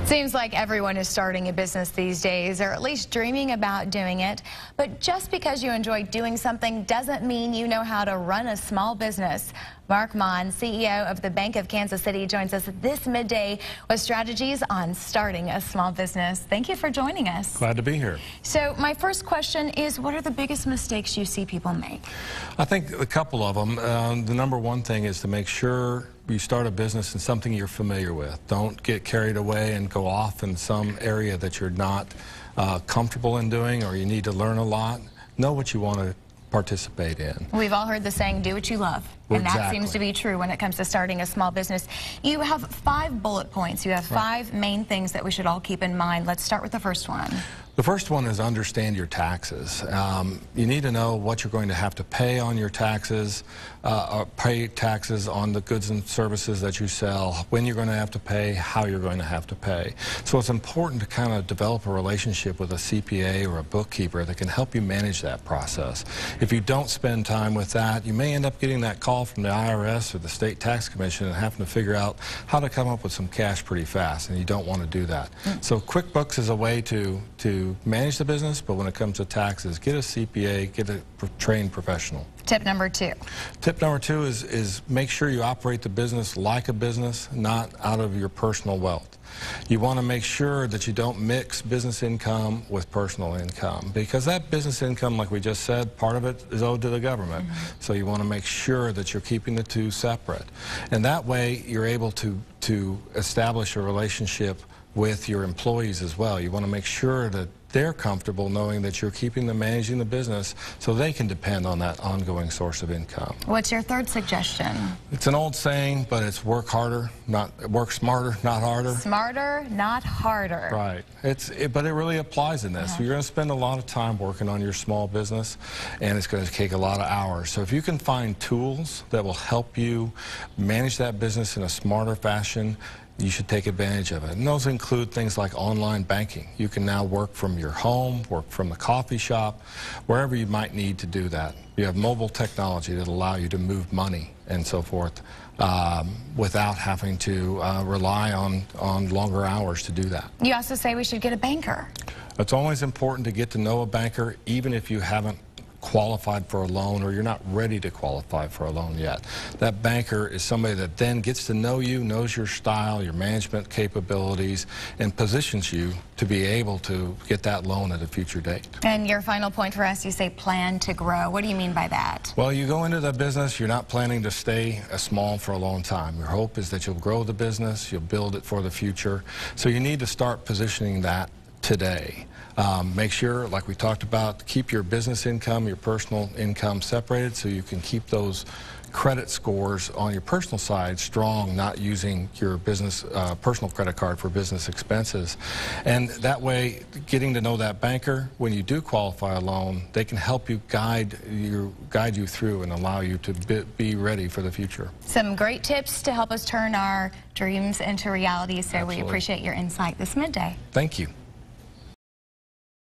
Seems like everyone is starting a business these days, or at least dreaming about doing it. But just because you enjoy doing something doesn't mean you know how to run a small business. Marc Maun, CEO of the Bank of Kansas City, joins us this midday with strategies on starting a small business. Thank you for joining us. Glad to be here. So my first question is, what are the biggest mistakes you see people make? I think a couple of them. The number one thing is to make sure you start a business in something you're familiar with. Don't get carried away and go off in some area that you're not comfortable in doing, or you need to learn a lot. Know what you want to participate in. We've all heard the saying, do what you love. And that seems to be true when it comes to starting a small business. You have 5 bullet points. You have 5 main things that we should all keep in mind. Let's start with the first one. The first one is understand your taxes. You need to know what you're going to have to pay on your taxes, or pay taxes on the goods and services that you sell, when you're going to have to pay, how you're going to have to pay. So it's important to kind of develop a relationship with a CPA or a bookkeeper that can help you manage that process. If you don't spend time with that, you may end up getting that call from the IRS or the State Tax Commission and having to figure out how to come up with some cash pretty fast, and you don't want to do that. So QuickBooks is a way to manage the business, but when it comes to taxes, get a CPA, get a trained professional. Tip number 2. Tip number 2 is make sure you operate the business like a business, not out of your personal wealth. You want to make sure that you don't mix business income with personal income, because that business income, like we just said, part of it is owed to the government. So you want to make sure that you're keeping the two separate. And that way you're able to establish a relationship with your employees as well. You want to make sure that they're comfortable knowing that you're keeping them managing the business so they can depend on that ongoing source of income. What's your third suggestion? It's an old saying, but it's work smarter, not harder. Smarter, not harder. Right. But it really applies in this. You're going to spend a lot of time working on your small business, and it's going to take a lot of hours. So if you can find tools that will help you manage that business in a smarter fashion, you should take advantage of it. And those include things like online banking. You can now work from your home, work from the coffee shop, wherever you might need to do that. You have mobile technology that allow you to move money and so forth without having to rely on longer hours to do that. You also say we should get a banker. It's always important to get to know a banker, even if you haven't qualified for a loan or you're not ready to qualify for a loan yet. That banker is somebody that then gets to know you, knows your style, your management capabilities, and positions you to be able to get that loan at a future date. And your final point for us, you say plan to grow. What do you mean by that? Well, you go into the business, you're not planning to stay small for a long time. Your hope is that you'll grow the business, you'll build it for the future. So you need to start positioning that today. Make sure, like we talked about, keep your business income, your personal income separated so you can keep those credit scores on your personal side strong, not using your business personal credit card for business expenses. And that way, getting to know that banker, when you do qualify a loan, they can help you guide you through and allow you to be ready for the future. Some great tips to help us turn our dreams into reality, so we appreciate your insight this midday. Thank you.